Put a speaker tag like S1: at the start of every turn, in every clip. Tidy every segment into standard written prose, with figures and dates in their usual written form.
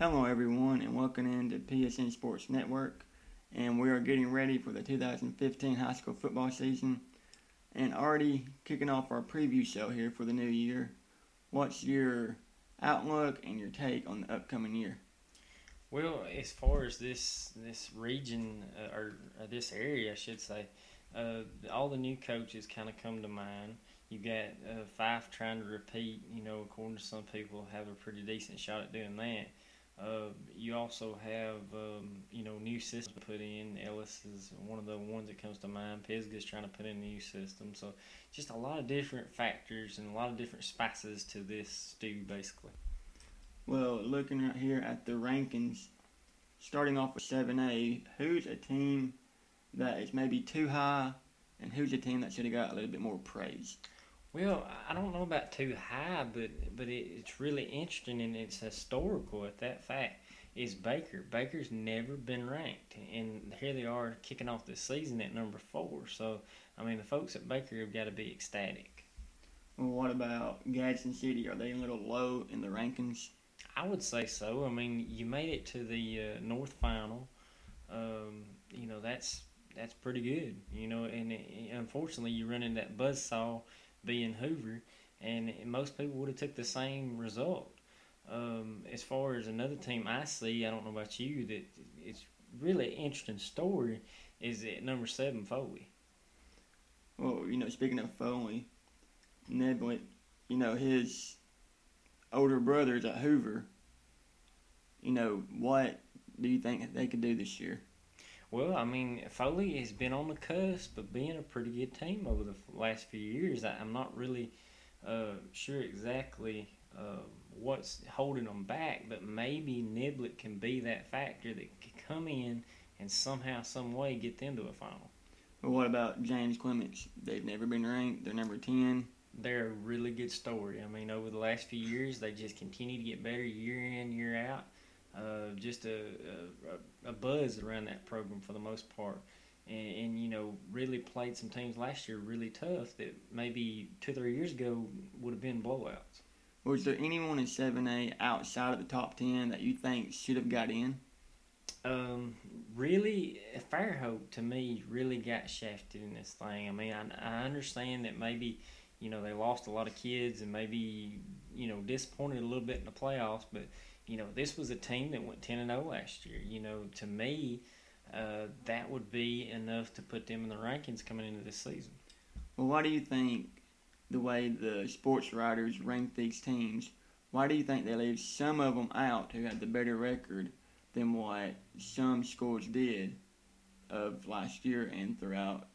S1: Hello, everyone, and welcome into PSN Sports Network. And we are getting ready for the 2015 high school football season and already kicking off our preview show here for the new year. What's your outlook and your take on the upcoming year?
S2: Well, as far as this region or this area, I should say, all the new coaches kind of come to mind. You got Fife trying to repeat. According to some people, have a pretty decent shot at doing that. You also have new systems put in. Ellis is one of the ones that comes to mind. Pisgah's trying to put in a new system. So just a lot of different factors and a lot of different spices to this stew, basically.
S1: Well, looking right here at the rankings, starting off with 7A, who's a team that is maybe too high, and who's a team that should have got a little bit more praise?
S2: Well, I don't know about too high, but it's really interesting and it's historical at that fact. Is Baker. Baker's never been ranked, and here they are kicking off this season at number 4. So, the folks at Baker have got to be ecstatic.
S1: Well, what about Gadsden City? Are they a little low in the rankings?
S2: I would say so. You made it to the North Final. That's pretty good. And unfortunately, you run into that buzzsaw being Hoover, and most people would have took the same result. As far as another team I see, I don't know about you, that it's really interesting story is at number 7, Foley.
S1: Well, speaking of Foley, Nedley, his older brothers at Hoover, what do you think they could do this year?
S2: Well, Foley has been on the cusp of being a pretty good team over the last few years. I'm not really sure exactly what's holding them back, but maybe Niblett can be that factor that can come in and somehow, some way get them to a final.
S1: Well, what about James Clements? They've never been ranked. They're number 10.
S2: They're a really good story. Over the last few years, they just continue to get better year in, year out. Just a buzz around that program for the most part. And really played some teams last year really tough that maybe 2-3 years ago would have been blowouts.
S1: Was there anyone in 7A outside of the top 10 that you think should have got in?
S2: Really, Fairhope to me really got shafted in this thing. I understand that maybe they lost a lot of kids and maybe disappointed a little bit in the playoffs, but this was a team that went 10-0 last year. To me, that would be enough to put them in the rankings coming into this season.
S1: Well, why do you think the way the sports writers rank these teams, why do you think they leave some of them out who had the better record than what some schools did of last year and throughout,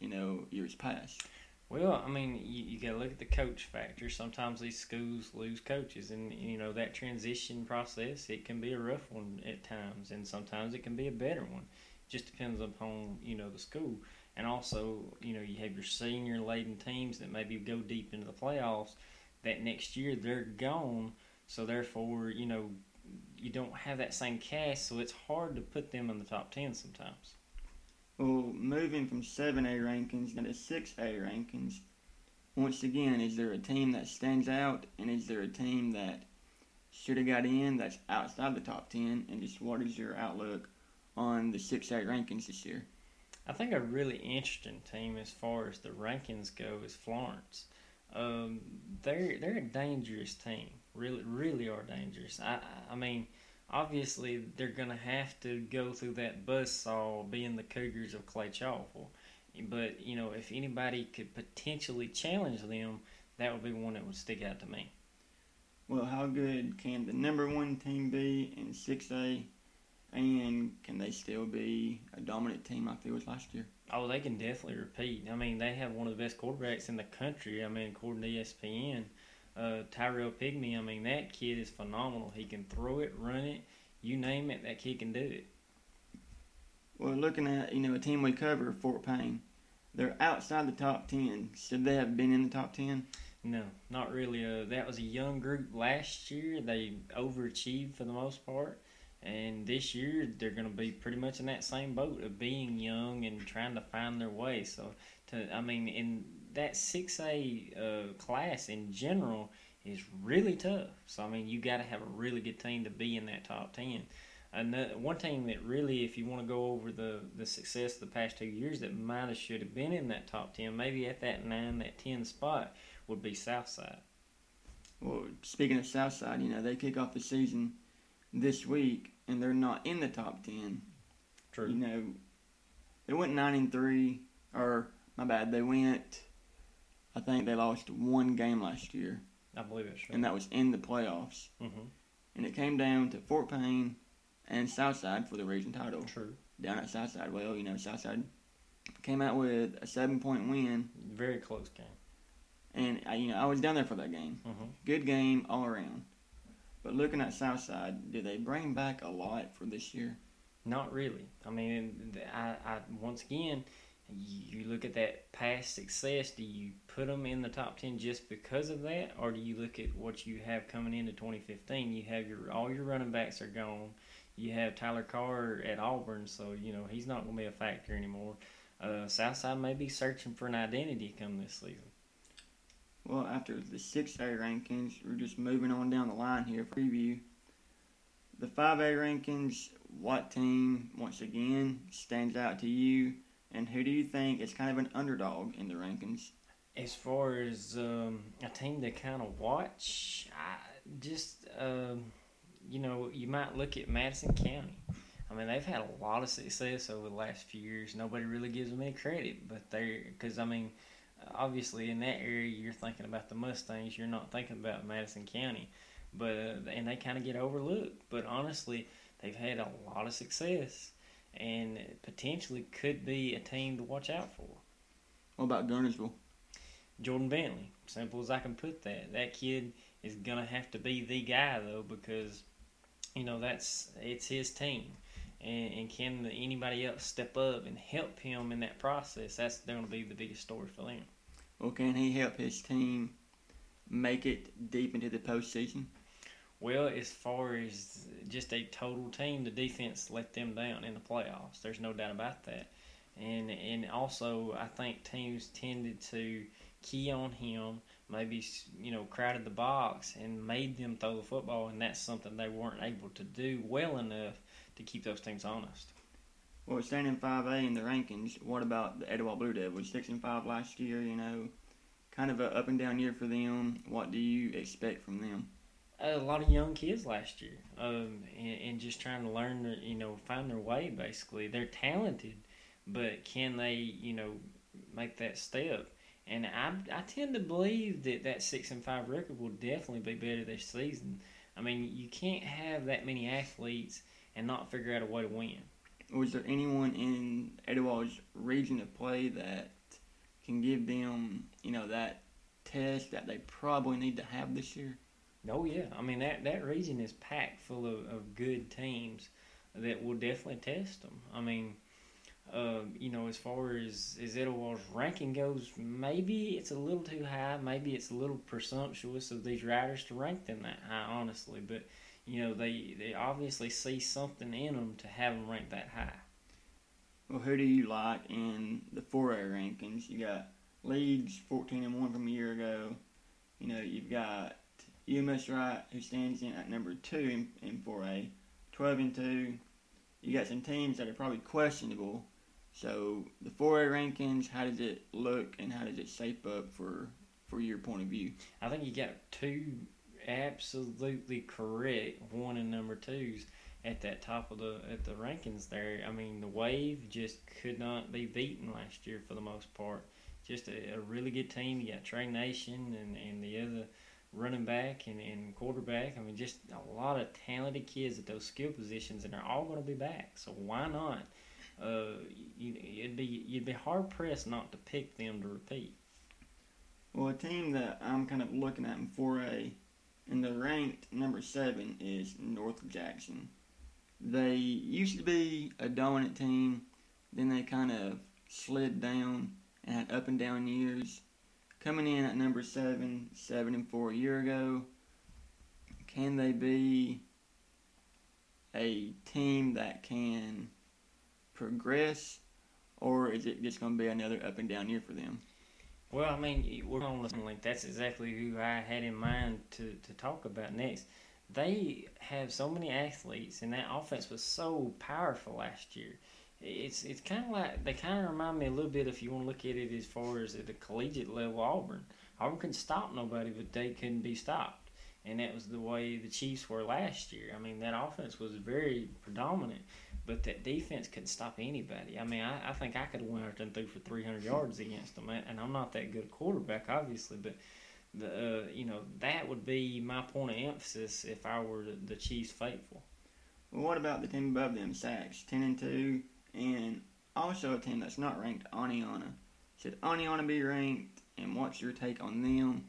S1: years past?
S2: Well, you got to look at the coach factor. Sometimes these schools lose coaches, and, that transition process, it can be a rough one at times, and sometimes it can be a better one. It just depends upon, the school. And also, you have your senior-laden teams that maybe go deep into the playoffs. That next year, they're gone, so therefore, you don't have that same cast, so it's hard to put them in the top 10 sometimes.
S1: Well, moving from 7A rankings into 6A rankings, once again, is there a team that stands out, and is there a team that should have got in that's outside the top 10, and just what is your outlook on the 6A rankings this year?
S2: I think a really interesting team as far as the rankings go is Florence. They're a dangerous team, really are dangerous. Obviously, they're going to have to go through that buzzsaw being the Cougars of Clay Chalful. But, if anybody could potentially challenge them, that would be one that would stick out to me.
S1: Well, how good can the number 1 team be in 6A, and can they still be a dominant team like they was last year?
S2: Oh, they can definitely repeat. They have one of the best quarterbacks in the country, according to ESPN. Tyrell Pygmy, that kid is phenomenal. He can throw it, run it, you name it, that kid can do it.
S1: Well, looking at, a team we cover, Fort Payne, they're outside the top 10. Should they have been in the top 10?
S2: No, not really. That was a young group last year. They overachieved for the most part. And this year, they're going to be pretty much in that same boat of being young and trying to find their way. So, in that 6A class in general is really tough. So, I mean, you got to have a really good team to be in that top 10. And one team that really, if you want to go over the success of the past 2 years, that might have should have been in that top 10, maybe at that 9, that 10 spot, would be Southside.
S1: Well, speaking of Southside, they kick off the season this week, and they're not in the top 10.
S2: True.
S1: They went 9-3, or my bad, I think they lost one game last year.
S2: I believe that's right.
S1: And that was in the playoffs.
S2: Mm-hmm.
S1: And it came down to Fort Payne and Southside for the region title.
S2: True.
S1: Down at Southside, Southside came out with a 7-point win.
S2: Very close game.
S1: And, I was down there for that game.
S2: Mm-hmm.
S1: Good game all around. But looking at Southside, did they bring back a lot for this year?
S2: Not really. I mean, I once again, you look at that past success, do you put them in the top 10 just because of that? Or do you look at what you have coming into 2015? You have all your running backs are gone. You have Tyler Carr at Auburn, so, he's not going to be a factor anymore. Southside may be searching for an identity come this season.
S1: Well, after the 6A rankings, we're just moving on down the line here for preview. The 5A rankings, what team, once again, stands out to you? And who do you think is kind of an underdog in the rankings?
S2: As far as a team to kind of watch, you might look at Madison County. I mean, they've had a lot of success over the last few years. Nobody really gives them any credit, but obviously in that area you're thinking about the Mustangs, you're not thinking about Madison County, and they kind of get overlooked. But honestly, they've had a lot of success, and potentially could be a team to watch out for.
S1: What about Garnersville?
S2: Jordan Bentley, simple as I can put that. That kid is gonna have to be the guy though, because it's his team. And can anybody else step up and help him in that process? That's going to be the biggest story for them.
S1: Well, can he help his team make it deep into the postseason?
S2: Well, as far as just a total team, the defense let them down in the playoffs. There's no doubt about that. And also, I think teams tended to key on him, maybe crowded the box and made them throw the football, and that's something they weren't able to do well enough to keep those teams honest.
S1: Well, staying in 5A in the rankings, what about the Etowah Blue Devils? 6-5 last year, kind of an up and down year for them. What do you expect from them?
S2: A lot of young kids last year, and just trying to learn, find their way. Basically, they're talented, but can they, make that step? And I tend to believe that 6-5 record will definitely be better this season. I mean, you can't have that many athletes and not figure out a way to win.
S1: Was there anyone in Etowah's region of play that can give them, that test that they probably need to have this year?
S2: Oh, yeah. I mean, that region is packed full of good teams that will definitely test them. I mean, as far as Etowah's ranking goes, maybe it's a little too high. Maybe it's a little presumptuous of these riders to rank them that high, honestly. But they obviously see something in them to have them ranked that high.
S1: Well, who do you like in the 4A rankings? You got Leeds, 14-1 from a year ago. You've got UMS Wright, who stands in at number 2 in 4A, 12-2. You got some teams that are probably questionable. So the 4A rankings, how does it look and how does it shape up for your point of view?
S2: I think you got two absolutely correct 1 and number 2s at that top of the rankings there. I mean, the Wave just could not be beaten last year for the most part. Just a really good team. You got Trey Nation and the other running back and quarterback. I mean, just a lot of talented kids at those skill positions, and they're all going to be back. So why not? You'd be hard pressed not to pick them to repeat.
S1: Well, a team that I'm kind of looking at in 4A, and the ranked number 7 is North Jackson. They used to be a dominant team, then they kind of slid down and had up and down years. Coming in at number 7, 7-4 a year ago, can they be a team that can progress, or is it just going to be another up and down year for them?
S2: Well, I mean, we're on the link. That's exactly who I had in mind to talk about next. They have so many athletes, and that offense was so powerful last year. It's kind of like they kind of remind me a little bit, if you want to look at it as far as at the collegiate level. Auburn couldn't stop nobody, but they couldn't be stopped, and that was the way the Chiefs were last year. I mean, that offense was very predominant, but that defense couldn't stop anybody. I mean, I think I could have went out there and threw for 300 yards against them, and I'm not that good a quarterback, obviously, but that would be my point of emphasis if I were the Chiefs faithful.
S1: Well, what about the team above them, Sacks, 10-2, and also a team that's not ranked, Aniana? Should Aniana be ranked, and what's your take on them?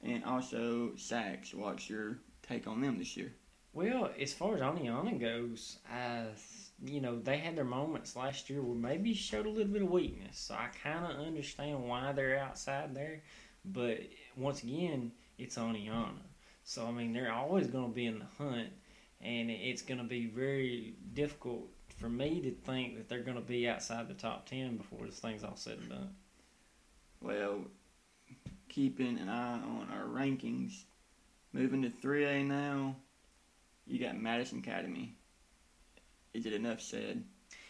S1: And also, Sacks, what's your take on them this year?
S2: Well, as far as Aniana goes, they had their moments last year where maybe showed a little bit of weakness. So I kind of understand why they're outside there. But once again, it's Aniana. So, I mean, they're always going to be in the hunt. And it's going to be very difficult for me to think that they're going to be outside the top 10 before this thing's all said and done.
S1: Well, keeping an eye on our rankings, moving to 3A now, you got Madison Academy. Is it enough said?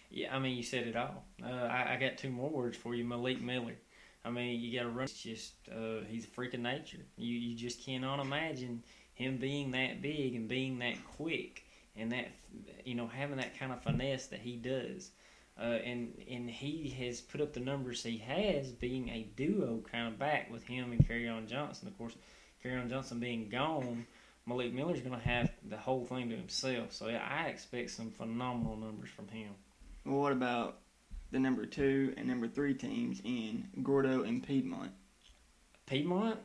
S2: Yeah, I mean, you said it all. I got two more words for you, Malik Miller. I mean, you got to run. It's just he's a freak of nature. You just cannot imagine him being that big and being that quick and that having that kind of finesse that he does. And he has put up the numbers he has, being a duo kind of back with him and Kerryon Johnson. Of course, Kerryon Johnson being gone, Malik Miller's going to have the whole thing to himself. So yeah, I expect some phenomenal numbers from him.
S1: Well, what about the number 2 and number 3 teams in Gordo and Piedmont?
S2: Piedmont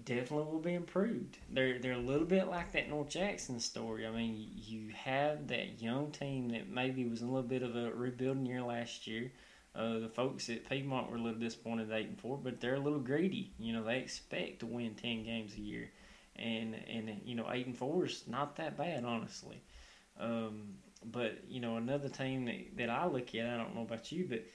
S2: definitely will be improved. They're a little bit like that North Jackson story. I mean, you have that young team that maybe was a little bit of a rebuilding year last year. The folks at Piedmont were a little disappointed at 8-4, but they're a little greedy. They expect to win 10 games a year, and 8-4 is not that bad, honestly. But another team that I look at, I don't know about you, but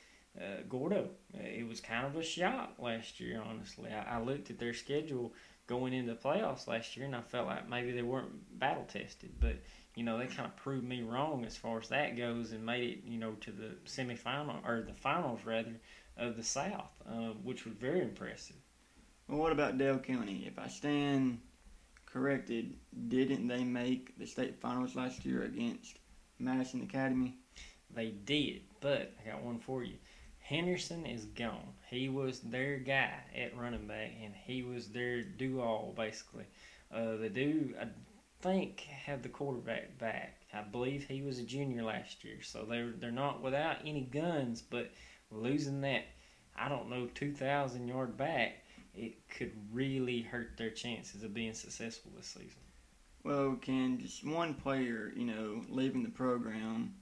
S2: Gordo, it was kind of a shock last year, honestly. I looked at their schedule going into the playoffs last year, and I felt like maybe they weren't battle tested. But, they kind of proved me wrong as far as that goes and made it, to the semifinal, or the finals, rather, of the South, which was very impressive.
S1: Well, what about Dale County? If I stand corrected, didn't they make the state finals last year against Madison Academy?
S2: They did, but I got one for you. Henderson is gone. He was their guy at running back, and he was their do-all, basically. They do, I think, have the quarterback back. I believe he was a junior last year, so they're not without any guns, but losing that, 2,000-yard back, it could really hurt their chances of being successful this season.
S1: Well, can just one player, leaving the program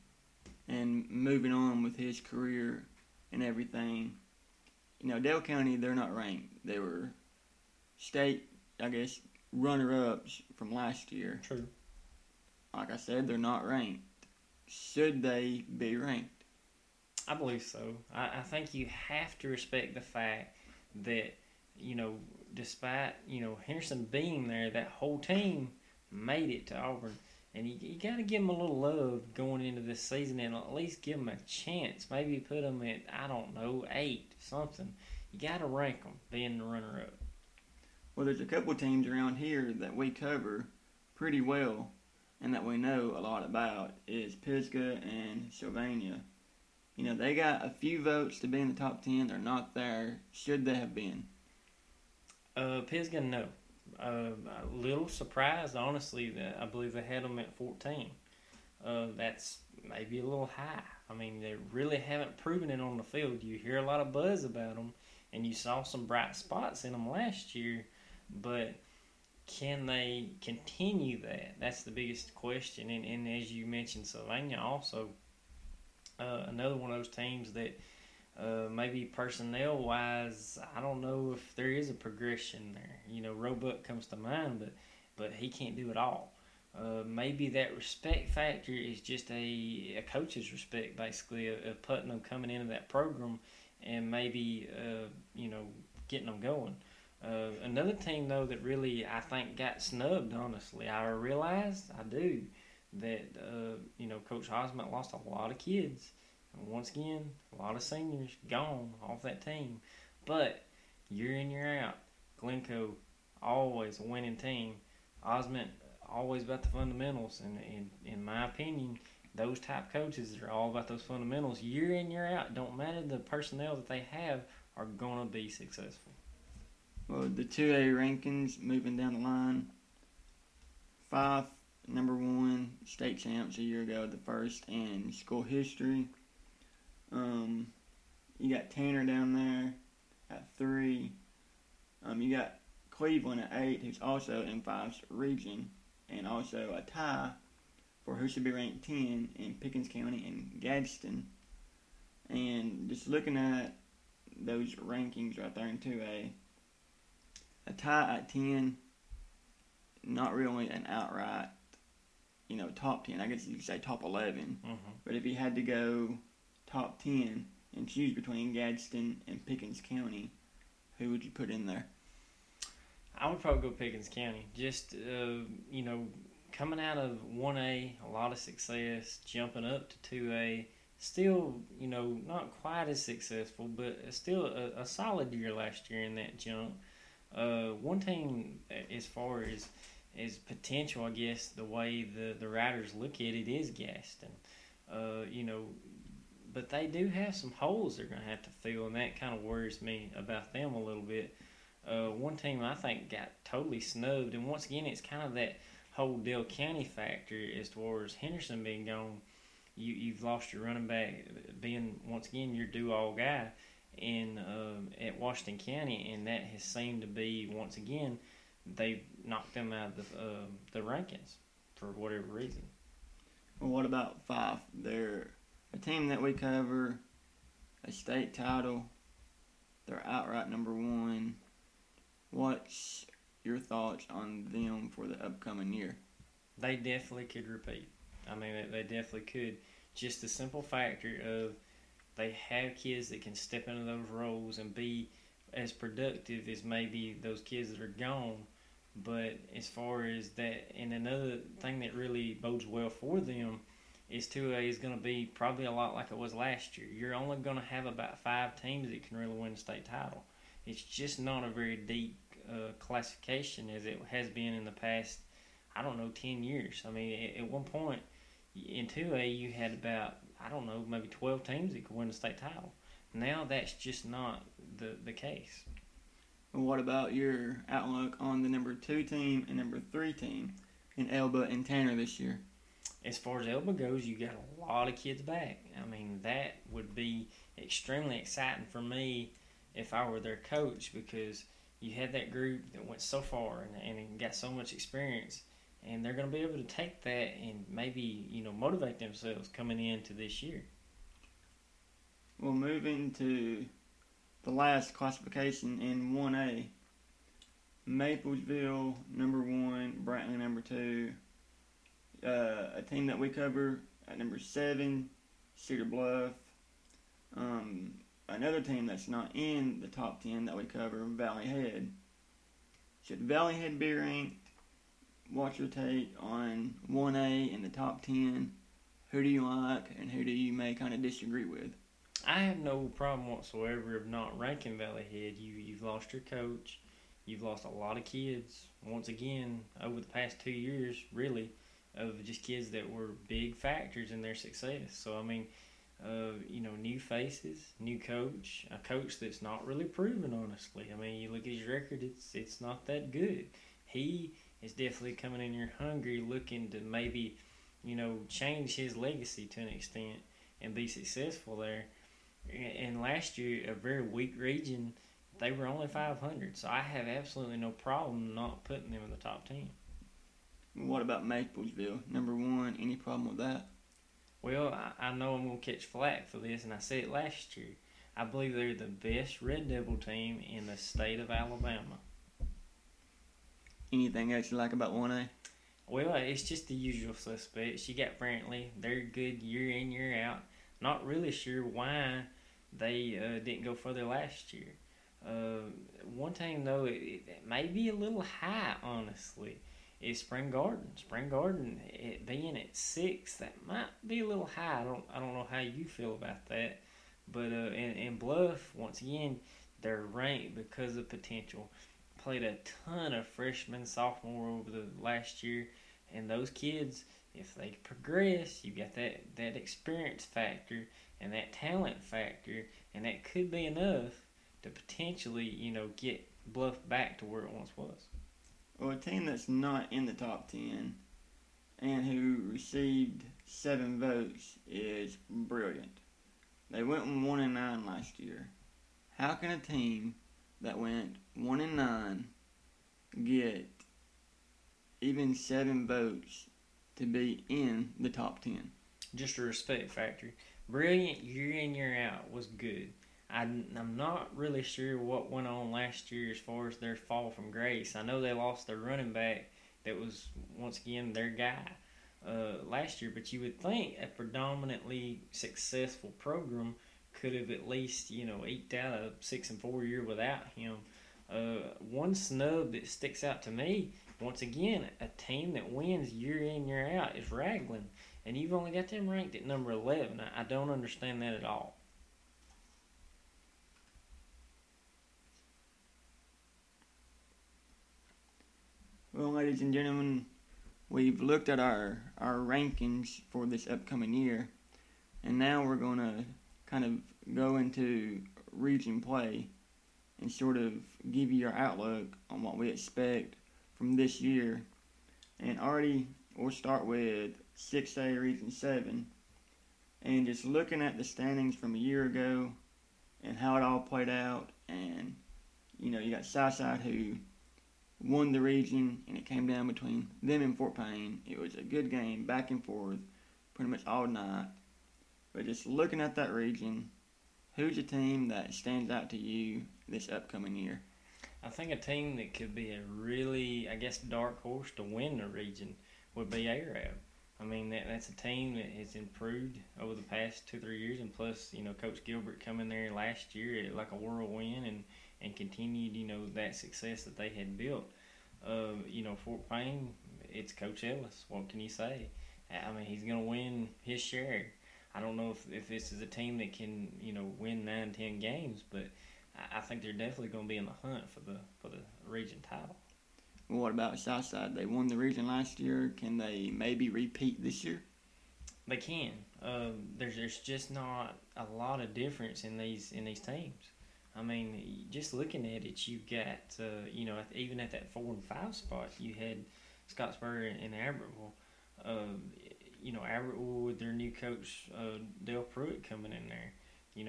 S1: and moving on with his career and everything, Dale County, they're not ranked. They were state, runner-ups from last year.
S2: True.
S1: Like I said, they're not ranked. Should they be ranked?
S2: I believe so. I think you have to respect the fact that, despite, Henderson being there, that whole team made it to Auburn. And you got to give them a little love going into this season and at least give them a chance. Maybe put them at, 8, something. You got to rank them being the runner-up.
S1: Well, there's a couple teams around here that we cover pretty well and that we know a lot about is Pisgah and Sylvania. They got a few votes to be in the top 10. They're not there. Should they have been?
S2: Pisgah, no. A little surprised, honestly, that I believe they had them at 14. That's maybe a little high. I mean, they really haven't proven it on the field. You hear a lot of buzz about them, and you saw some bright spots in them last year, but can they continue that? That's the biggest question. And as you mentioned, Sylvania also, another one of those teams that maybe personnel-wise, I don't know if there is a progression there. Roebuck comes to mind, but he can't do it all. Maybe that respect factor is just a coach's respect, basically, of Putnam coming into that program and maybe, getting them going. Another team, though, that really I think got snubbed, honestly, I realized, I do, that, Coach Osment lost a lot of kids. And once again, a lot of seniors gone off that team. But year in, year out, Glencoe, always a winning team. Osment, always about the fundamentals. And in my opinion, those type coaches are all about those fundamentals. Year in, year out, don't matter the personnel that they have, are going to be successful.
S1: Well, the 2A rankings moving down the line. 5, number 1, state champs a year ago, the first in school history. You got Tanner down there at 3. You got Cleveland at 8, who's also in 5's region, and also a tie for who should be ranked 10 in Pickens County and Gadsden. And just looking at those rankings right there in 2A, a tie at 10, not really an outright, top 10. I guess you could say top 11.
S2: Mm-hmm.
S1: But if you had to go top 10 and choose between Gadsden and Pickens County, who would you put in there?
S2: I would probably go Pickens County. Just, coming out of 1A, a lot of success, jumping up to 2A, still, not quite as successful, but still a solid year last year in that jump. One team, as far as potential, I guess, the way the writers look at it is Gaston. But they do have some holes they're going to have to fill, and that kind of worries me about them a little bit. One team I think got totally snubbed, and once again, it's kind of that whole Dale County factor as far as Henderson being gone. You've lost your running back, being, once again, your do-all guy at Washington County, and that has seemed to be, once again, they've knocked them out of the rankings for whatever reason.
S1: Well, what about 5? They're a team that we cover, a state title. They're outright number 1. What's your thoughts on them for the upcoming year?
S2: They definitely could repeat. I mean, they definitely could. Just the simple factor of they have kids that can step into those roles and be as productive as maybe those kids that are gone. But as far as that, and another thing that really bodes well for them is 2A is going to be probably a lot like it was last year. You're only going to have about 5 teams that can really win the state title. It's just not a very deep classification as it has been in the past, 10 years. I mean, at one point in 2A, you had about, maybe 12 teams that could win the state title. Now that's just not the case.
S1: Well, what about your outlook on the number 2 team and number 3 team in Elba and Tanner this year?
S2: As far as Elba goes, you got a lot of kids back. I mean, that would be extremely exciting for me if I were their coach, because you had that group that went so far and got so much experience, and they're going to be able to take that and maybe, motivate themselves coming into this year.
S1: Well, moving to the last classification in 1A, Maplesville, number 1, Brantley, number 2. A team that we cover at number 7, Cedar Bluff. Another team that's not in the top 10 that we cover, Valley Head. Should Valley Head be ranked? What's your take on 1A in the top 10? Who do you like and who do you may kind of disagree with?
S2: I have no problem whatsoever of not ranking Valley Head. You've lost your coach. You've lost a lot of kids, once again, over the past 2 years, really, of just kids that were big factors in their success. So, I mean, new faces, new coach, a coach that's not really proven, honestly. I mean, you look at his record, it's not that good. He is definitely coming in here hungry, looking to maybe, change his legacy to an extent and be successful there. And last year, a very weak region, they were only 500. So I have absolutely no problem not putting them in the top 10.
S1: What about Maplesville? Number 1, any problem with that?
S2: Well, I know I'm going to catch flack for this, and I said it last year. I believe they're the best Red Devil team in the state of Alabama.
S1: Anything else you like about 1A?
S2: Well, it's just the usual suspects. You got Brantley. They're good year in, year out. Not really sure why they didn't go further last year. team, though, it may be a little high, honestly, is Spring Garden. Spring Garden, it being at 6, that might be a little high. I don't know how you feel about that. But in Bluff, once again, they're ranked because of potential. Played a ton of freshmen, sophomore over the last year, and those kids, if they progress, you got that experience factor and that talent factor, and that could be enough to potentially, get Bluff back to where it once was.
S1: Well, a team that's not in the top 10 and who received 7 votes is Brilliant. They went 1-9 last year. How can a team that went 1-9 get even 7 votes to be in the top 10?
S2: Just a respect factor. Brilliant, year in, year out, was good. I'm not really sure what went on last year as far as their fall from grace. I know they lost their running back that was, once again, their guy last year, but you would think a predominantly successful program could have at least, eked out a 6-4 year without him. One snub that sticks out to me, once again, a team that wins year in, year out is Raglan. And you've only got them ranked at number 11. I don't understand that at all.
S1: Well, ladies and gentlemen, we've looked at our rankings for this upcoming year, and now we're going to kind of go into region play and sort of give you our outlook on what we expect from this year. And already, we'll start with 6A Region 7, and just looking at the standings from a year ago and how it all played out, and you got Southside who won the region, and it came down between them and Fort Payne. It was a good game, back and forth, pretty much all night. But just looking at that region, who's a team that stands out to you this upcoming year?
S2: I think a team that could be a really, dark horse to win the region would be Arab. I mean, that's a team that has improved over the past 2-3 years, and plus, Coach Gilbert coming there last year like a whirlwind and continued, that success that they had built. Fort Payne, it's Coach Ellis. What can you say? I mean, he's going to win his share. I don't know if this is a team that can, win 9-10 games, but I think they're definitely going to be in the hunt for the region title.
S1: Well, what about Southside? They won the region last year. Can they maybe repeat this year?
S2: They can. There's just not a lot of difference in these teams. I mean, just looking at it, you've got even at that 4 and 5 spot, you had Scottsboro and Albertville. Albertville with their new coach Dale Pruitt coming in there.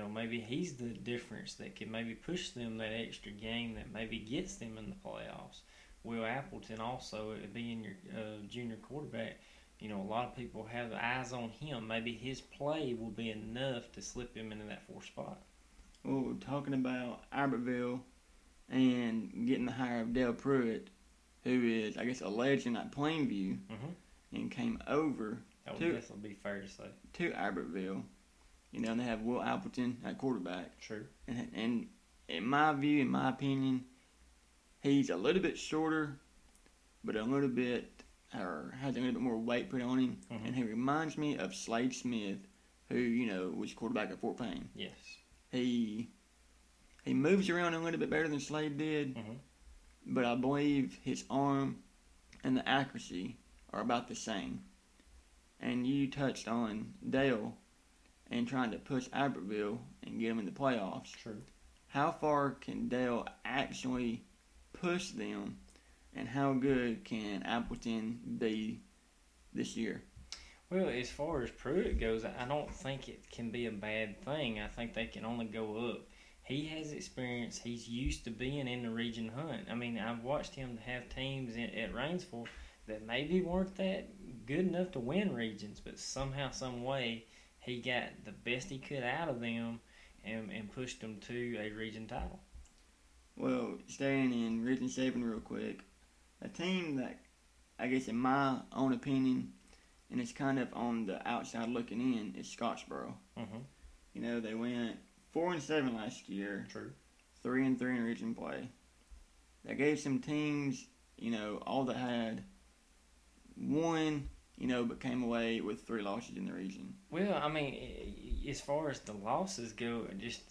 S2: Maybe he's the difference that could maybe push them that extra game that maybe gets them in the playoffs. Will Appleton also being your junior quarterback. A lot of people have eyes on him. Maybe his play will be enough to slip him into that 4th spot.
S1: Well, we're talking about Albertville and getting the hire of Dale Pruitt, who is, I guess, a legend at Plainview, and came over
S2: That would definitely be fair to say.
S1: To Albertville. They have Will Appleton at quarterback.
S2: True.
S1: And in my view, in my opinion, he's a little bit shorter, but has a little bit more weight put on him. And he reminds me of Slade Smith, who, was quarterback at Fort Payne.
S2: Yes.
S1: He moves around a little bit better than Slade did, but I believe his arm and the accuracy are about the same. And you touched on Dale and trying to push Albertville and get them in the playoffs.
S2: True.
S1: How far can Dale actually push them, and how good can Appleton be this year?
S2: Well, as far as Pruitt goes, I don't think it can be a bad thing. I think they can only go up. He has experience. He's used to being in the region hunt. I mean, I've watched him have teams at Rainsville that maybe weren't that good enough to win regions, but somehow, some way, he got the best he could out of them and pushed them to a region title.
S1: Well, staying in Region 7 real quick, a team that, I guess in my own opinion, and it's kind of on the outside looking in, is Scottsboro. They went 4-7 last year.
S2: True.
S1: 3-3 in region play. that gave some teams, all that had one, but came away with 3 losses in the region.
S2: Well, I mean, as far as the losses go, just,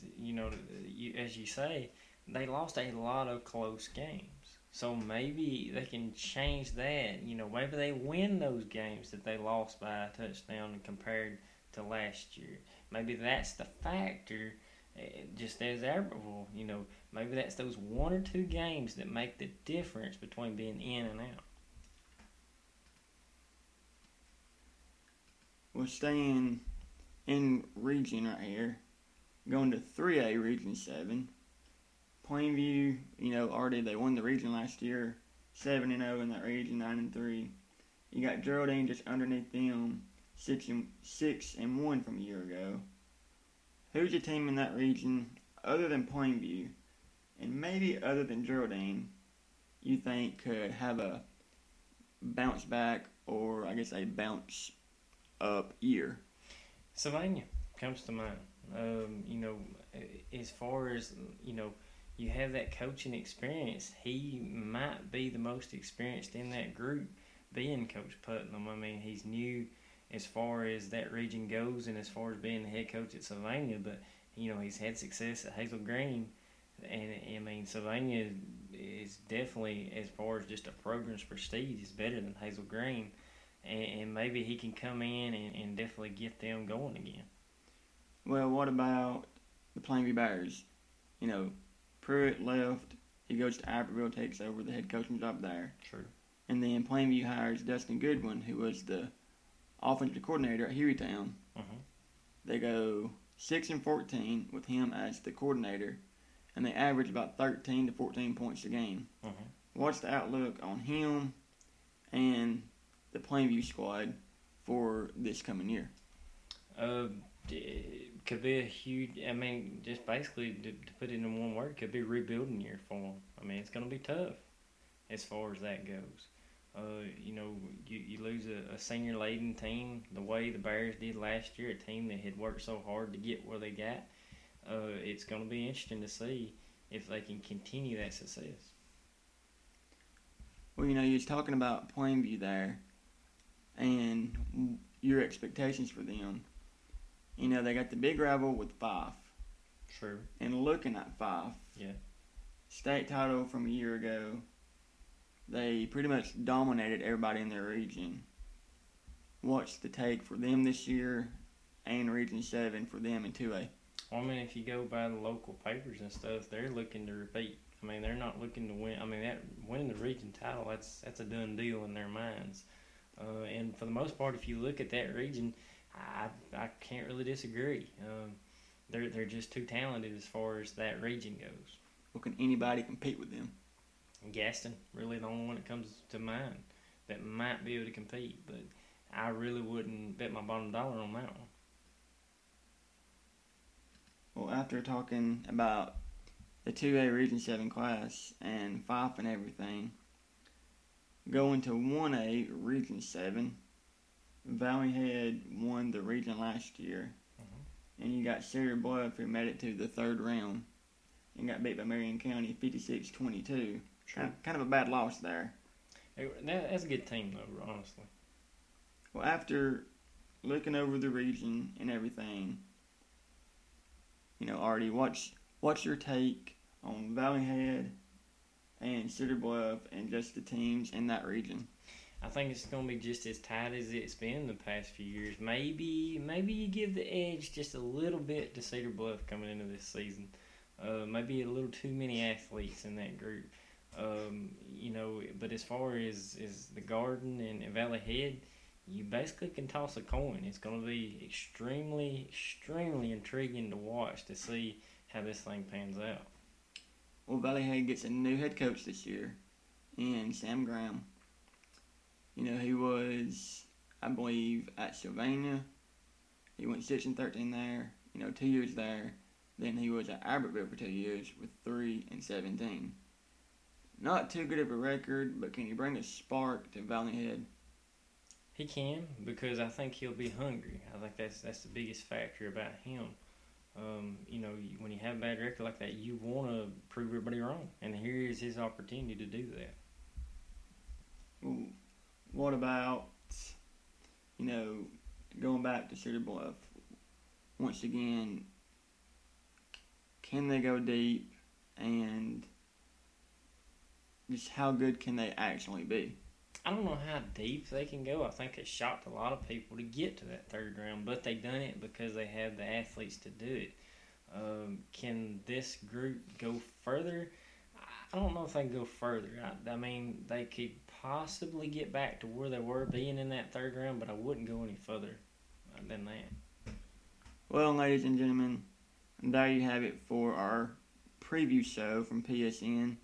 S2: as you say, they lost a lot of close games. So maybe they can change that. Maybe they win those games that they lost by a touchdown compared to last year. Maybe that's the factor, just as admirable. Maybe that's those 1 or 2 games that make the difference between being in and out.
S1: We're staying in region right here, going to 3A Region 7. Plainview, already they won the region last year, 7-0 in that region, 9-3. You got Geraldine just underneath them, 6-1 from a year ago. Who's a team in that region other than Plainview, and maybe other than Geraldine, you think could have a bounce back, or I guess a bounce up year?
S2: Sylvania comes to mind. As far as, you have that coaching experience, he might be the most experienced in that group, being Coach Putnam. I mean, he's new as far as that region goes and as far as being the head coach at Sylvania, but, he's had success at Hazel Green. And, I mean, Sylvania is definitely, as far as just a program's prestige, is better than Hazel Green. And maybe he can come in and definitely get them going again.
S1: Well, what about the Plainview Bears? Pruitt left. He goes to Albertville, takes over the head coaching job there.
S2: True.
S1: And then Plainview hires Dustin Goodwin, who was the offensive coordinator at Hueytown.
S2: Uh-huh.
S1: They go 6-14 with him as the coordinator, and they average about 13 to 14 points a game.
S2: Uh-huh.
S1: What's the outlook on him and the Plainview squad for this coming year?
S2: It could be a huge, just basically to put it in one word, it could be a rebuilding year for them. It's going to be tough as far as that goes. You lose a senior-laden team the way the Bears did last year, a team that had worked so hard to get where they got. It's going to be interesting to see if they can continue that success.
S1: Well, you was talking about Plainview there and your expectations for them. They got the big rival with Fife.
S2: True.
S1: And looking at Fife,
S2: yeah,
S1: state title from a year ago, they pretty much dominated everybody in their region. What's the take for them this year and Region 7 for them in 2A?
S2: Well, if you go by the local papers and stuff, they're looking to repeat. They're not looking to win. That winning the region title, that's a done deal in their minds. And for the most part, if you look at that region, I can't really disagree. They're just too talented as far as that region goes.
S1: Well, can anybody compete with them?
S2: Gaston, really the only one that comes to mind that might be able to compete, but I really wouldn't bet my bottom dollar on that one.
S1: Well, after talking about the 2A Region 7 class and Fife and everything, going to 1A Region 7, Valley Head won the region last year. And you got Cedar Bluff, who made it to the 3rd round and got beat by Marion County 56-22. Kind of a bad loss there.
S2: That's a good team, though, honestly.
S1: Well, after looking over the region and everything, Artie, what's your take on Valley Head and Cedar Bluff and just the teams in that region?
S2: I think it's going to be just as tight as it's been the past few years. Maybe you give the edge just a little bit to Cedar Bluff coming into this season. Maybe a little too many athletes in that group. But as far as the Garden and Valley Head, you basically can toss a coin. It's going to be extremely, extremely intriguing to watch to see how this thing pans out.
S1: Well, Valley Head gets a new head coach this year, and Sam Graham. He was, I believe, at Sylvania. He went 6-13 there, 2 years there. Then he was at Albertville for 2 years with 3-17. Not too good of a record, but can he bring a spark to Valley Head?
S2: He can, because I think he'll be hungry. I think that's the biggest factor about him. When you have a bad record like that, you want to prove everybody wrong, and here is his opportunity to do that.
S1: Well, what about, going back to Cedar Bluff? Once again, can they go deep, and just how good can they actually be?
S2: I don't know how deep they can go. I think it shocked a lot of people to get to that third round, but they done it because they have the athletes to do it. Can this group go further? I don't know if they can go further. I mean, they could possibly get back to where they were being in that third round, but I wouldn't go any further than that.
S1: Well, ladies and gentlemen, there you have it for our preview show from PSN.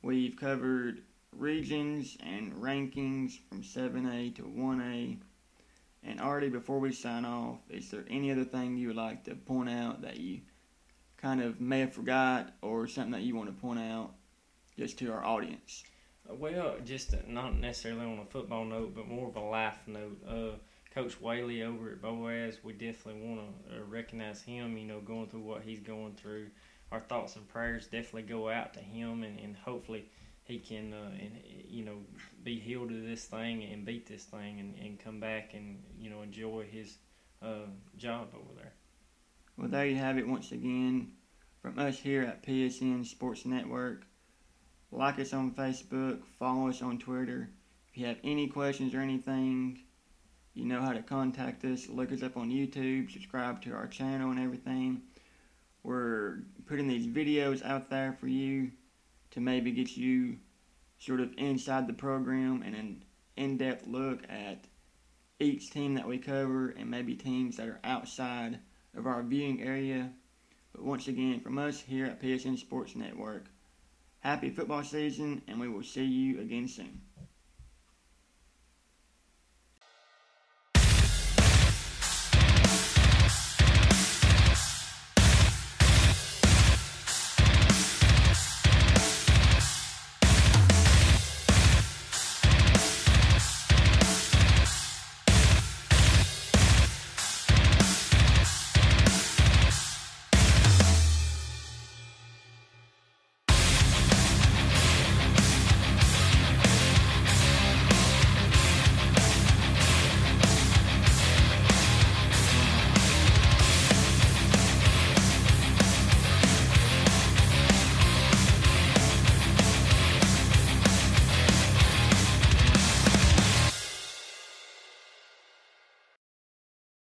S1: We've covered regions and rankings from 7A to 1A. And Artie, before we sign off, is there any other thing you would like to point out that you kind of may have forgot, or something that you want to point out just to our audience?
S2: Well, just not necessarily on a football note, but more of a life note. Coach Whaley over at Boaz, we definitely want to recognize him, going through what he's going through. Our thoughts and prayers definitely go out to him, and hopefully he can, be healed of this thing and beat this thing and come back and, enjoy his job over there.
S1: Well, there you have it once again from us here at PSN Sports Network. Like us on Facebook, follow us on Twitter. If you have any questions or anything, you know how to contact us. Look us up on YouTube, subscribe to our channel and everything. We're putting these videos out there for you to maybe get you sort of inside the program and an in-depth look at each team that we cover and maybe teams that are outside of our viewing area. But once again, from us here at PSN Sports Network, happy football season, and we will see you again soon.